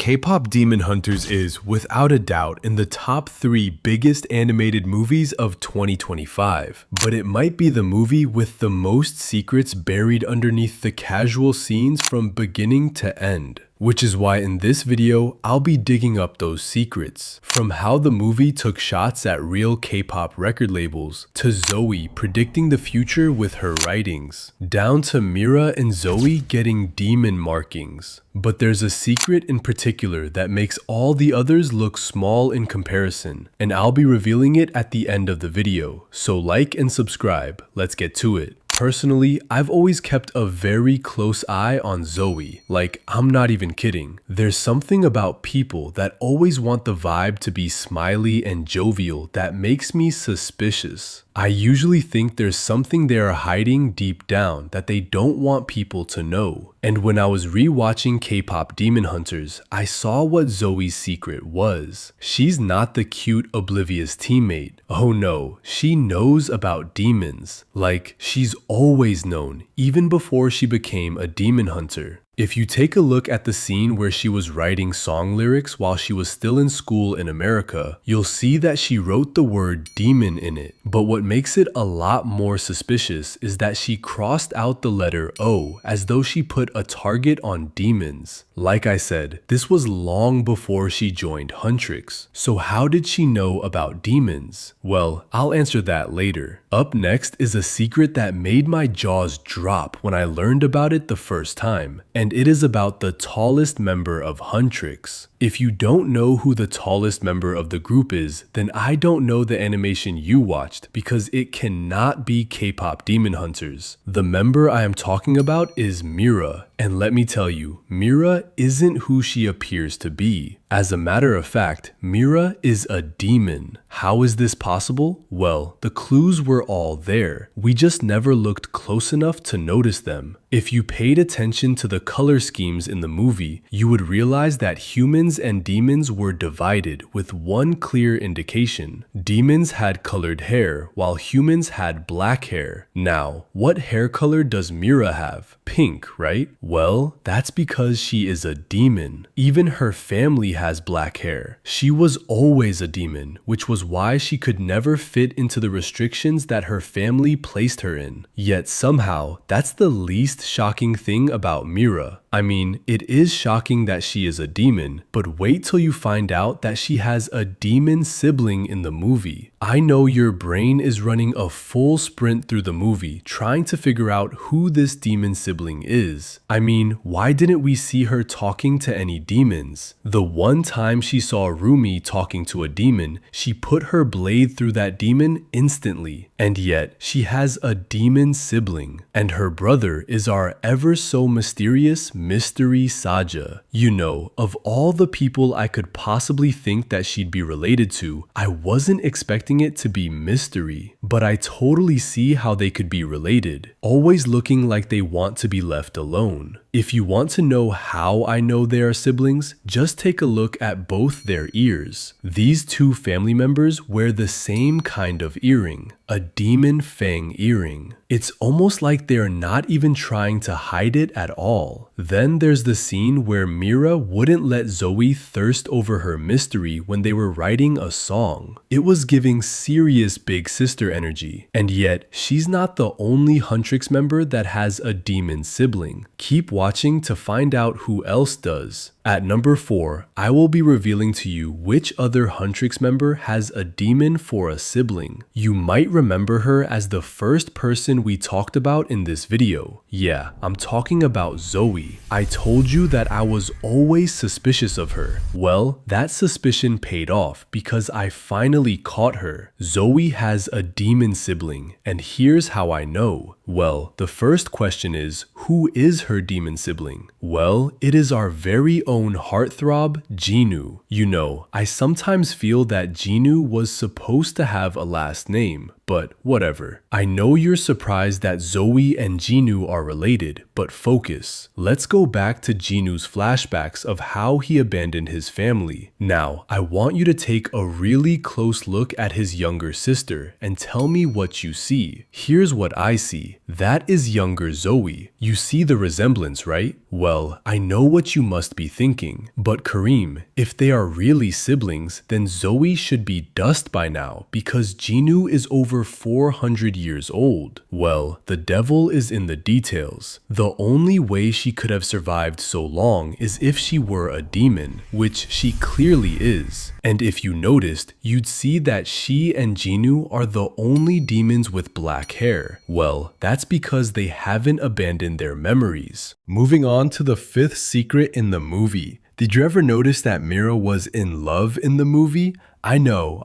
K-pop Demon Hunters is, without a doubt, in the top 3 biggest animated movies of 2025, but it might be the movie with the most secrets buried underneath the casual scenes from beginning to end. Which is why in this video, I'll be digging up those secrets. From how the movie took shots at real K-pop record labels, to Zoe predicting the future with her writings, down to Mira and Zoe getting demon markings. But there's a secret in particular that makes all the others look small in comparison, and I'll be revealing it at the end of the video, so like and subscribe, let's get to it. Personally, I've always kept a very close eye on Zoe. Like, I'm not even kidding. There's something about people that always want the vibe to be smiley and jovial that makes me suspicious. I usually think there's something they are hiding deep down that they don't want people to know. And when I was rewatching K-pop Demon Hunters, I saw what Zoe's secret was. She's not the cute, oblivious teammate. Oh no, she knows about demons. Like, she's always known, even before she became a demon hunter. If you take a look at the scene where she was writing song lyrics while she was still in school in America, you'll see that she wrote the word demon in it. But what makes it a lot more suspicious is that she crossed out the letter O as though she put a target on demons. Like I said, this was long before she joined HUNTRIX. So how did she know about demons? Well, I'll answer that later. Up next is a secret that made my jaws drop when I learned about it the first time. And it is about the tallest member of HUNTRIX. If you don't know who the tallest member of the group is, then I don't know the animation you watched because it cannot be K-pop Demon Hunters. The member I am talking about is Mira. And let me tell you, Mira isn't who she appears to be. As a matter of fact, Mira is a demon. How is this possible? Well, the clues were all there. We just never looked close enough to notice them. If you paid attention to the color schemes in the movie, you would realize that humans and demons were divided with one clear indication. Demons had colored hair, while humans had black hair. Now, what hair color does Mira have? Pink, right? Well, that's because she is a demon. Even her family has black hair. She was always a demon, which was why she could never fit into the restrictions that her family placed her in. Yet somehow, that's the least shocking thing about Mira. I mean, it is shocking that she is a demon, but wait till you find out that she has a demon sibling in the movie. I know your brain is running a full sprint through the movie trying to figure out who this demon sibling is. I mean, why didn't we see her talking to any demons? The one time she saw Rumi talking to a demon, she put her blade through that demon instantly. And yet, she has a demon sibling, and her brother is our ever so mysterious mystery Saja. You know, of all the people I could possibly think that she'd be related to, I wasn't expecting it to be Mystery, but I totally see how they could be related, always looking like they want to be left alone. If you want to know how I know they are siblings, just take a look at both their ears. These two family members wear the same kind of earring, a demon fang earring. It's almost like they're not even trying to hide it at all. Then there's the scene where Mira wouldn't let Zoe thirst over her mystery when they were writing a song. It was giving serious big sister energy, and yet she's not the only HUNTRIX member that has a demon sibling. Keep watching to find out who else does. At number 4, I will be revealing to you which other HUNTRIX member has a demon for a sibling. You might remember her as the first person we talked about in this video. Yeah, I'm talking about Zoe. I told you that I was always suspicious of her. Well, that suspicion paid off because I finally caught her. Zoe has a demon sibling, and here's how I know. Well, the first question is, who is her demon sibling? Well, it is our very own heartthrob, Jinu. You know, I sometimes feel that Jinu was supposed to have a last name, but whatever. I know you're surprised that Zoe and Jinu are related, but focus. Let's go back to Jinu's flashbacks of how he abandoned his family. Now, I want you to take a really close look at his younger sister and tell me what you see. Here's what I see. That is younger Zoe. You see the resemblance, right? Well, I know what you must be thinking, but Kareem, if they are really siblings, then Zoe should be dust by now because Jinu is over 400 years old. Well, the devil is in the details. The only way she could have survived so long is if she were a demon, which she clearly is. And if you noticed, you'd see that she and Jinu are the only demons with black hair. Well, that's because they haven't abandoned their memories. Moving on to the fifth secret in the movie. Did you ever notice that Mira was in love in the movie? I know.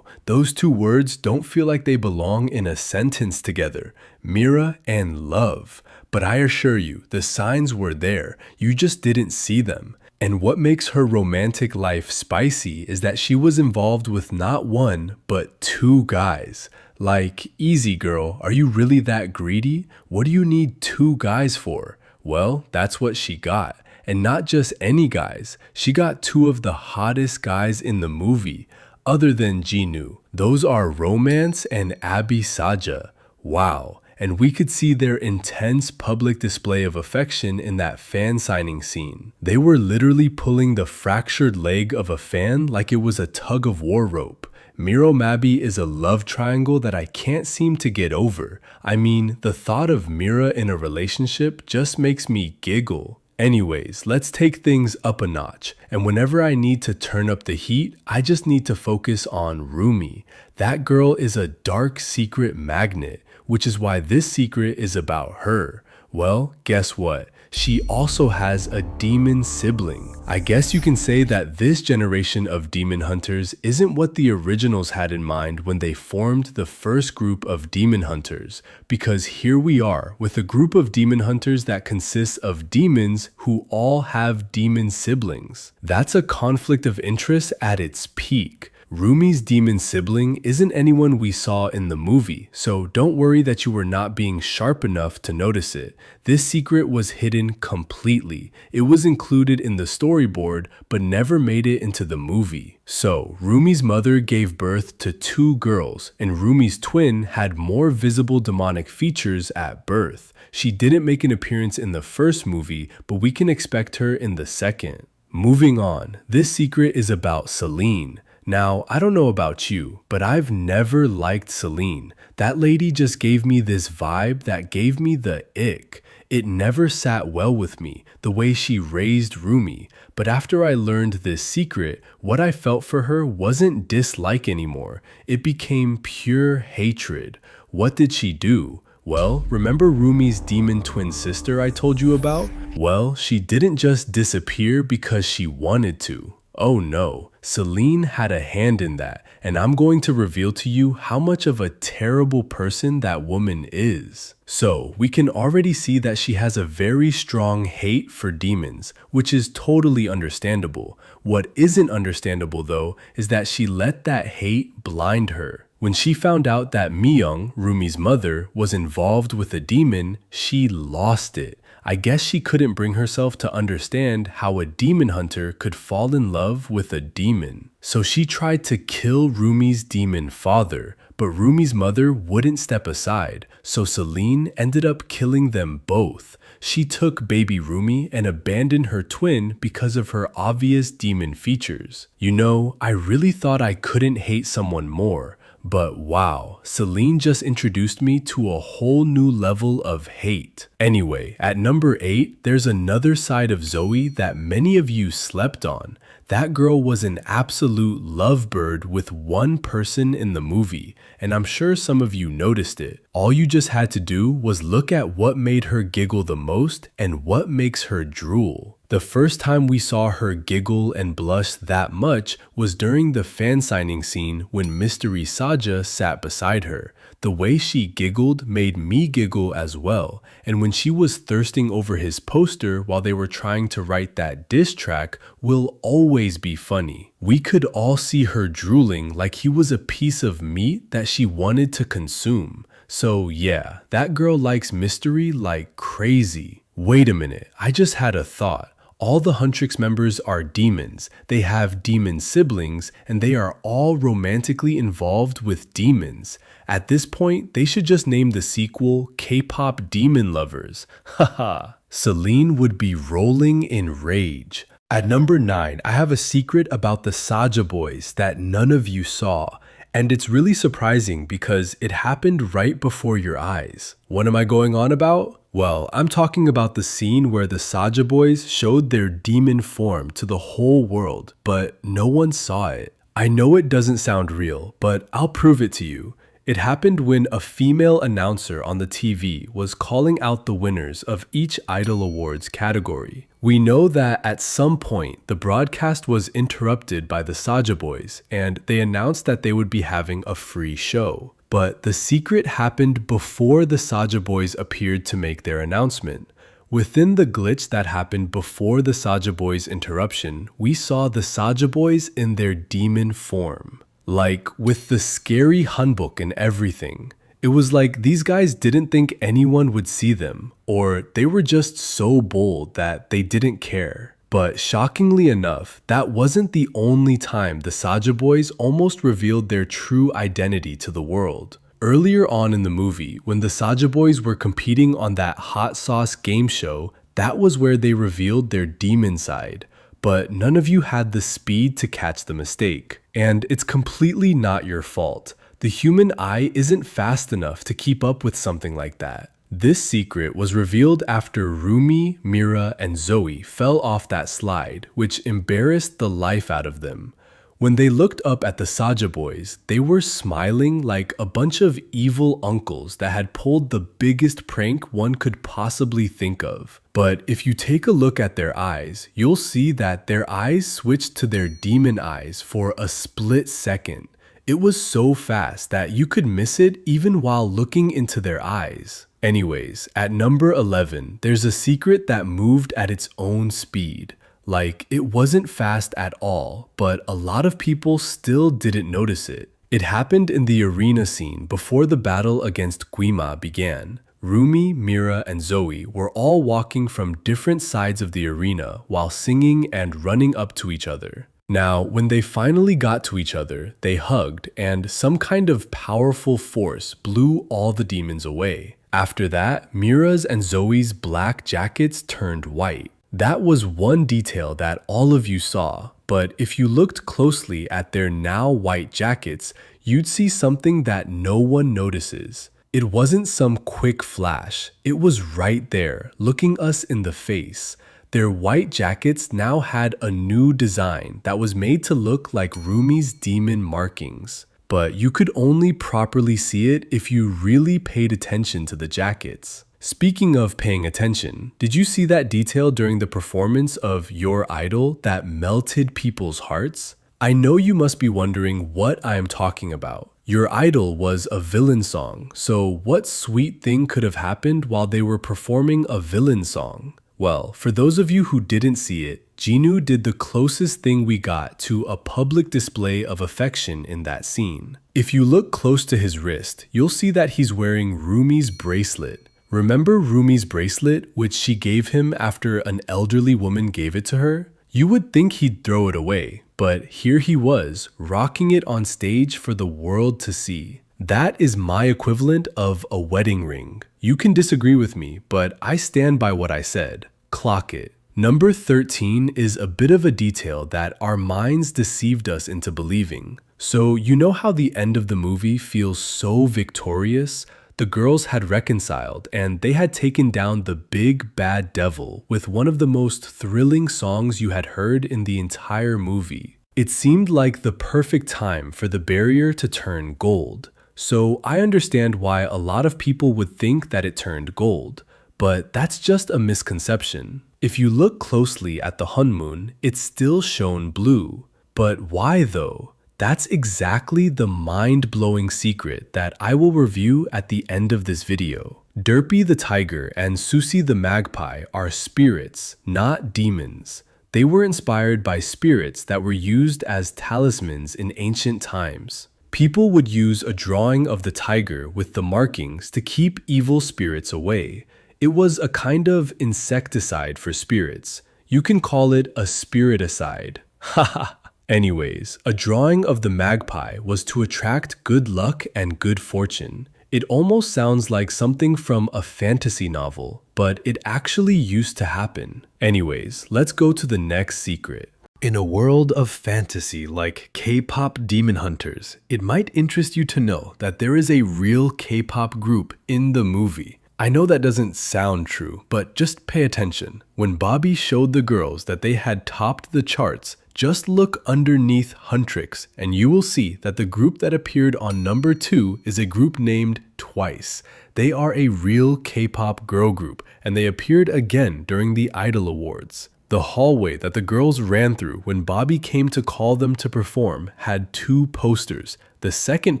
Those two words don't feel like they belong in a sentence together. Mira and love. But I assure you, the signs were there. You just didn't see them. And what makes her romantic life spicy is that she was involved with not one, but two guys. Like, easy girl, are you really that greedy? What do you need two guys for? Well, that's what she got. And not just any guys. She got two of the hottest guys in the movie, other than Jinu. Those are Romance and Abby Saja. Wow. And we could see their intense public display of affection in that fan signing scene. They were literally pulling the fractured leg of a fan like it was a tug of war rope. Miro Mabi is a love triangle that I can't seem to get over. I mean, the thought of Mira in a relationship just makes me giggle. Anyways, let's take things up a notch, and whenever I need to turn up the heat, I just need to focus on Rumi. That girl is a dark secret magnet, which is why this secret is about her. Well, guess what? She also has a demon sibling. I guess you can say that this generation of demon hunters isn't what the originals had in mind when they formed the first group of demon hunters, because here we are with a group of demon hunters that consists of demons who all have demon siblings. That's a conflict of interest at its peak. Rumi's demon sibling isn't anyone we saw in the movie, so don't worry that you were not being sharp enough to notice it. This secret was hidden completely. It was included in the storyboard, but never made it into the movie. So, Rumi's mother gave birth to two girls, and Rumi's twin had more visible demonic features at birth. She didn't make an appearance in the first movie, but we can expect her in the second. Moving on, this secret is about Celine. Now, I don't know about you, but I've never liked Celine. That lady just gave me this vibe that gave me the ick. It never sat well with me, the way she raised Rumi. But after I learned this secret, what I felt for her wasn't dislike anymore. It became pure hatred. What did she do? Well, remember Rumi's demon twin sister I told you about? Well, she didn't just disappear because she wanted to. Oh no, Celine had a hand in that, and I'm going to reveal to you how much of a terrible person that woman is. So, we can already see that she has a very strong hate for demons, which is totally understandable. What isn't understandable though, is that she let that hate blind her. When she found out that Myung, Rumi's mother, was involved with a demon, she lost it. I guess she couldn't bring herself to understand how a demon hunter could fall in love with a demon. So she tried to kill Rumi's demon father, but Rumi's mother wouldn't step aside, so Celine ended up killing them both. She took baby Rumi and abandoned her twin because of her obvious demon features. You know, I really thought I couldn't hate someone more. But wow, Celine just introduced me to a whole new level of hate. Anyway, at number 8, there's another side of Zoe that many of you slept on. That girl was an absolute lovebird with one person in the movie, and I'm sure some of you noticed it. All you just had to do was look at what made her giggle the most and what makes her drool. The first time we saw her giggle and blush that much was during the fan signing scene when Mystery Saja sat beside her. The way she giggled made me giggle as well, and when she was thirsting over his poster while they were trying to write that diss track will always be funny. We could all see her drooling like he was a piece of meat that she wanted to consume. So yeah, that girl likes mystery like crazy. Wait a minute, I just had a thought. All the HUNTRIX members are demons. They have demon siblings, and they are all romantically involved with demons. At this point, they should just name the sequel K-pop Demon Lovers. Haha. Celine would be rolling in rage. At number 9, I have a secret about the Saja boys that none of you saw. And it's really surprising because it happened right before your eyes. What am I going on about? Well, I'm talking about the scene where the Saja boys showed their demon form to the whole world, but no one saw it. I know it doesn't sound real, but I'll prove it to you. It happened when a female announcer on the TV was calling out the winners of each Idol Awards category. We know that at some point the broadcast was interrupted by the Saja boys and they announced that they would be having a free show. But the secret happened before the Saja boys appeared to make their announcement. Within the glitch that happened before the Saja boys interruption, we saw the Saja boys in their demon form. Like with the scary hanbok and everything. It was like these guys didn't think anyone would see them, or they were just so bold that they didn't care. But shockingly enough, that wasn't the only time the Saja boys almost revealed their true identity to the world. Earlier on in the movie, when the Saja boys were competing on that hot sauce game show, that was where they revealed their demon side. But none of you had the speed to catch the mistake. And it's completely not your fault. The human eye isn't fast enough to keep up with something like that. This secret was revealed after Rumi, Mira, and Zoe fell off that slide, which embarrassed the life out of them. When they looked up at the Saja boys, they were smiling like a bunch of evil uncles that had pulled the biggest prank one could possibly think of. But if you take a look at their eyes, you'll see that their eyes switched to their demon eyes for a split second. It was so fast that you could miss it even while looking into their eyes. Anyways, at number 11, there's a secret that moved at its own speed. Like, it wasn't fast at all, but a lot of people still didn't notice it. It happened in the arena scene before the battle against Guima began. Rumi, Mira, and Zoe were all walking from different sides of the arena while singing and running up to each other. Now, when they finally got to each other, they hugged, and some kind of powerful force blew all the demons away. After that, Mira's and Zoe's black jackets turned white. That was one detail that all of you saw, but if you looked closely at their now white jackets, you'd see something that no one notices. It wasn't some quick flash, it was right there, looking us in the face. Their white jackets now had a new design that was made to look like Rumi's demon markings. But you could only properly see it if you really paid attention to the jackets. Speaking of paying attention, did you see that detail during the performance of Your Idol that melted people's hearts? I know you must be wondering what I am talking about. Your Idol was a villain song, so what sweet thing could have happened while they were performing a villain song? Well, for those of you who didn't see it, Jinu did the closest thing we got to a public display of affection in that scene. If you look close to his wrist, you'll see that he's wearing Rumi's bracelet. Remember Rumi's bracelet, which she gave him after an elderly woman gave it to her? You would think he'd throw it away, but here he was, rocking it on stage for the world to see. That is my equivalent of a wedding ring. You can disagree with me, but I stand by what I said. Clock it. Number 13 is a bit of a detail that our minds deceived us into believing. So you know how the end of the movie feels so victorious? The girls had reconciled and they had taken down the big bad devil with one of the most thrilling songs you had heard in the entire movie. It seemed like the perfect time for the barrier to turn gold. So I understand why a lot of people would think that it turned gold, but that's just a misconception. If you look closely at the Hunmoon, it's still shown blue. But why though? That's exactly the mind-blowing secret that I will review at the end of this video. Derpy the tiger and Susie the magpie are spirits, not demons. They were inspired by spirits that were used as talismans in ancient times. People would use a drawing of the tiger with the markings to keep evil spirits away. It was a kind of insecticide for spirits. You can call it a spiriticide. Haha. Anyways, a drawing of the magpie was to attract good luck and good fortune. It almost sounds like something from a fantasy novel, but it actually used to happen. Anyways, let's go to the next secret. In a world of fantasy like K-pop demon hunters, it might interest you to know that there is a real K-pop group in the movie. I know that doesn't sound true, but just pay attention. When Bobby showed the girls that they had topped the charts, just look underneath HUNTRIX and you will see that the group that appeared on number 2 is a group named Twice. They are a real K-pop girl group and they appeared again during the Idol Awards. The hallway that the girls ran through when Bobby came to call them to perform had 2 posters. The second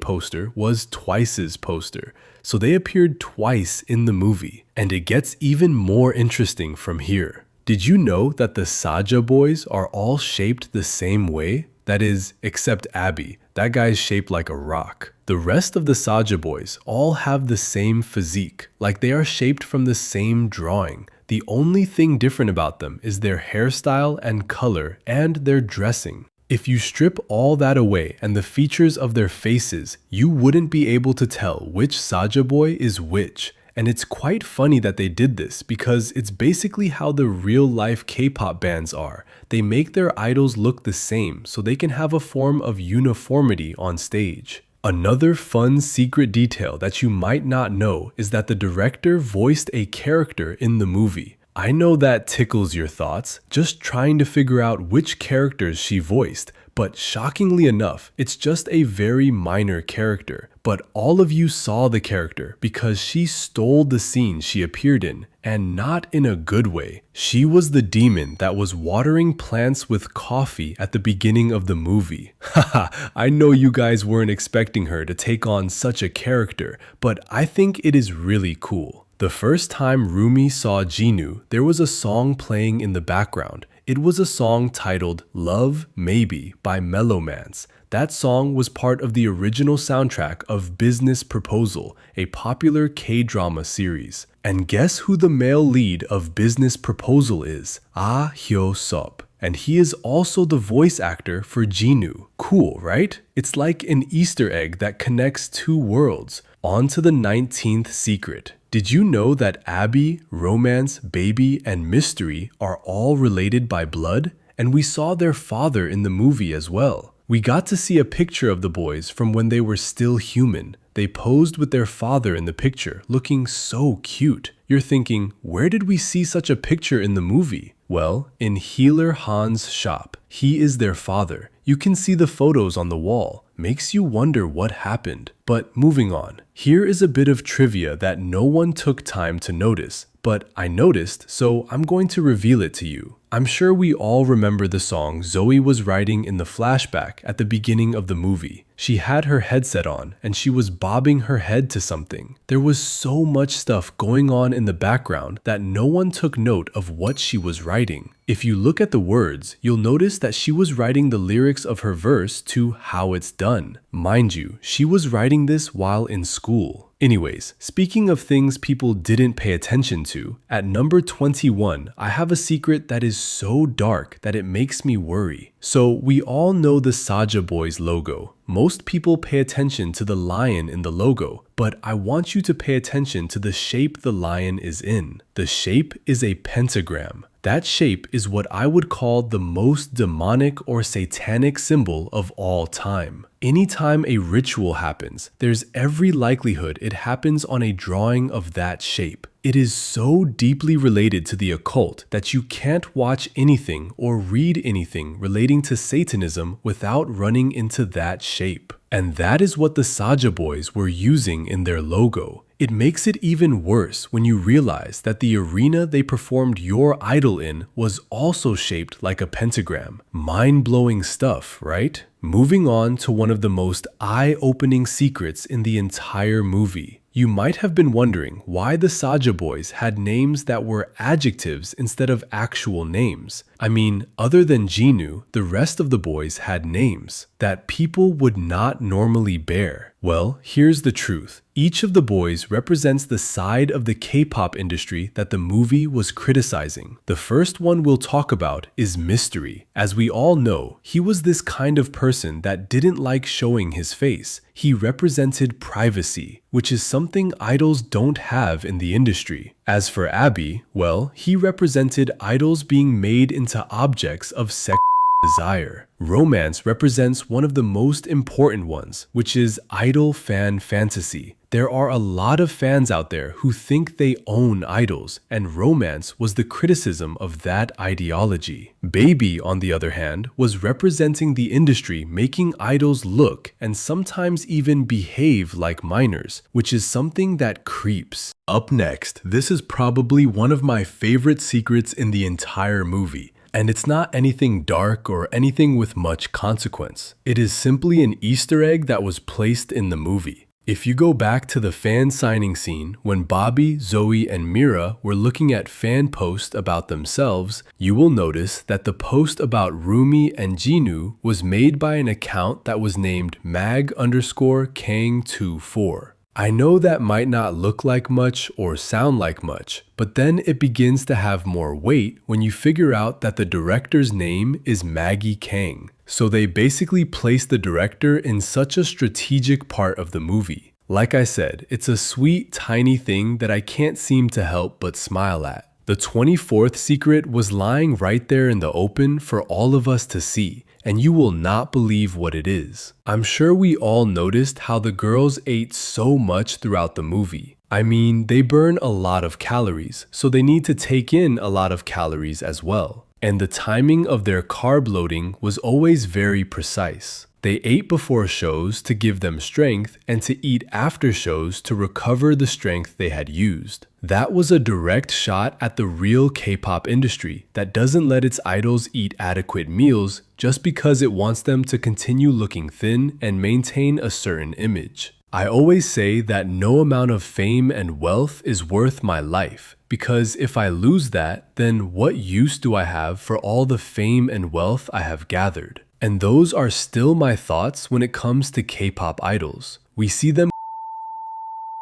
poster was Twice's poster, so they appeared twice in the movie. And it gets even more interesting from here. Did you know that the Saja boys are all shaped the same way? That is, except Abby. That guy's shaped like a rock. The rest of the Saja boys all have the same physique, like they are shaped from the same drawing. The only thing different about them is their hairstyle and color and their dressing. If you strip all that away and the features of their faces, you wouldn't be able to tell which Saja boy is which. And it's quite funny that they did this because it's basically how the real-life K-pop bands are. They make their idols look the same so they can have a form of uniformity on stage. Another fun secret detail that you might not know is that the director voiced a character in the movie. I know that tickles your thoughts, just trying to figure out which characters she voiced, but shockingly enough, it's just a very minor character. But all of you saw the character because she stole the scene she appeared in, and not in a good way. She was the demon that was watering plants with coffee at the beginning of the movie. Haha, I know you guys weren't expecting her to take on such a character, but I think it is really cool. The first time Rumi saw Jinu, there was a song playing in the background. It was a song titled Love Maybe by Mellowmance. That song was part of the original soundtrack of Business Proposal, a popular K-drama series. And guess who the male lead of Business Proposal is? Ah Hyo-sop. And he is also the voice actor for Jinu. Cool, right? It's like an Easter egg that connects 2 worlds. On to the 19th secret. Did you know that Abby, Romance, Baby, and Mystery are all related by blood? And we saw their father in the movie as well. We got to see a picture of the boys from when they were still human. They posed with their father in the picture, looking so cute. You're thinking, where did we see such a picture in the movie? Well, in Healer Han's shop. He is their father. You can see the photos on the wall. Makes you wonder what happened. But moving on. Here is a bit of trivia that no one took time to notice, but I noticed, so I'm going to reveal it to you. I'm sure we all remember the song Zoe was writing in the flashback at the beginning of the movie. She had her headset on and she was bobbing her head to something. There was so much stuff going on in the background that no one took note of what she was writing. If you look at the words, you'll notice that she was writing the lyrics of her verse to How It's Done. Mind you, she was writing this while in school. Anyways, speaking of things people didn't pay attention to, at number 21, I have a secret that is so dark that it makes me worry. So we all know the Saja Boys logo. Most people pay attention to the lion in the logo, but I want you to pay attention to the shape the lion is in. The shape is a pentagram. That shape is what I would call the most demonic or satanic symbol of all time. Anytime a ritual happens, there's every likelihood it happens on a drawing of that shape. It is so deeply related to the occult that you can't watch anything or read anything relating to Satanism without running into that shape. And that is what the Saja Boys were using in their logo. It makes it even worse when you realize that the arena they performed your idol in was also shaped like a pentagram. Mind-blowing stuff, right? Moving on to one of the most eye-opening secrets in the entire movie. You might have been wondering why the Saja boys had names that were adjectives instead of actual names. I mean, other than Jinu, the rest of the boys had names that people would not normally bear. Well, here's the truth. Each of the boys represents the side of the K-pop industry that the movie was criticizing. The first one we'll talk about is Mystery. As we all know, he was this kind of person that didn't like showing his face. He represented privacy, which is something idols don't have in the industry. As for Abby, well, he represented idols being made into objects of sexual desire. Romance represents one of the most important ones, which is idol fan fantasy. There are a lot of fans out there who think they own idols, and romance was the criticism of that ideology. Baby, on the other hand, was representing the industry making idols look and sometimes even behave like minors, which is something that creeps. Up next, this is probably one of my favorite secrets in the entire movie. And it's not anything dark or anything with much consequence. It is simply an Easter egg that was placed in the movie. If you go back to the fan signing scene when Bobby, Zoe, and Mira were looking at fan posts about themselves, you will notice that the post about Rumi and Jinu was made by an account that was named mag_kang24. I know that might not look like much or sound like much, but then it begins to have more weight when you figure out that the director's name is Maggie Kang. So they basically placed the director in such a strategic part of the movie. Like I said, it's a sweet, tiny thing that I can't seem to help but smile at. The 24th secret was lying right there in the open for all of us to see, and you will not believe what it is. I'm sure we all noticed how the girls ate so much throughout the movie. I mean, they burn a lot of calories, so they need to take in a lot of calories as well. And the timing of their carb loading was always very precise. They ate before shows to give them strength and to eat after shows to recover the strength they had used. That was a direct shot at the real K-pop industry that doesn't let its idols eat adequate meals just because it wants them to continue looking thin and maintain a certain image. I always say that no amount of fame and wealth is worth my life, because if I lose that, then what use do I have for all the fame and wealth I have gathered? And those are still my thoughts when it comes to K-pop idols. We see them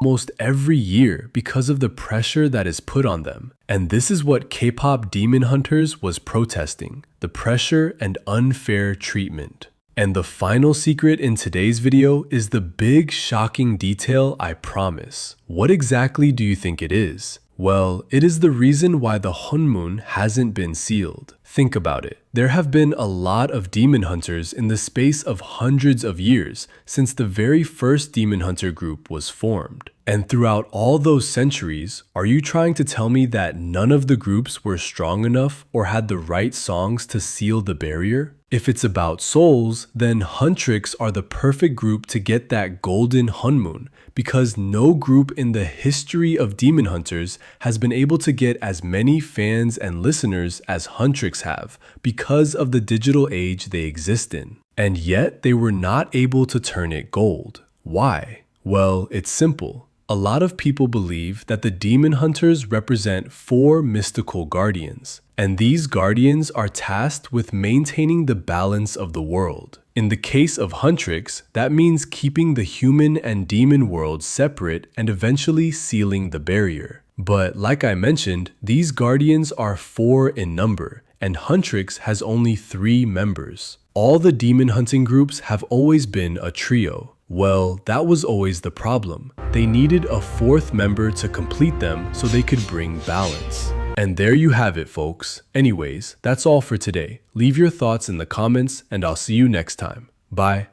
almost every year because of the pressure that is put on them. And this is what K-pop Demon Hunters was protesting, the pressure and unfair treatment. And the final secret in today's video is the big shocking detail I promise. What exactly do you think it is? Well, it is the reason why the Honmun hasn't been sealed. Think about it. There have been a lot of demon hunters in the space of hundreds of years since the very first demon hunter group was formed. And throughout all those centuries, are you trying to tell me that none of the groups were strong enough or had the right songs to seal the barrier? If it's about souls, then HUNTRIX are the perfect group to get that golden Honmun, because no group in the history of demon hunters has been able to get as many fans and listeners as HUNTRIX have because of the digital age they exist in. And yet they were not able to turn it gold. Why? Well, it's simple. A lot of people believe that the demon hunters represent 4 mystical guardians, and these guardians are tasked with maintaining the balance of the world. In the case of HUNTRIX, that means keeping the human and demon worlds separate and eventually sealing the barrier. But like I mentioned, these guardians are 4 in number, and HUNTRIX has only 3 members. All the demon hunting groups have always been a trio. Well, that was always the problem. They needed a 4th member to complete them so they could bring balance. And there you have it, folks. Anyways, that's all for today. Leave your thoughts in the comments, and I'll see you next time. Bye.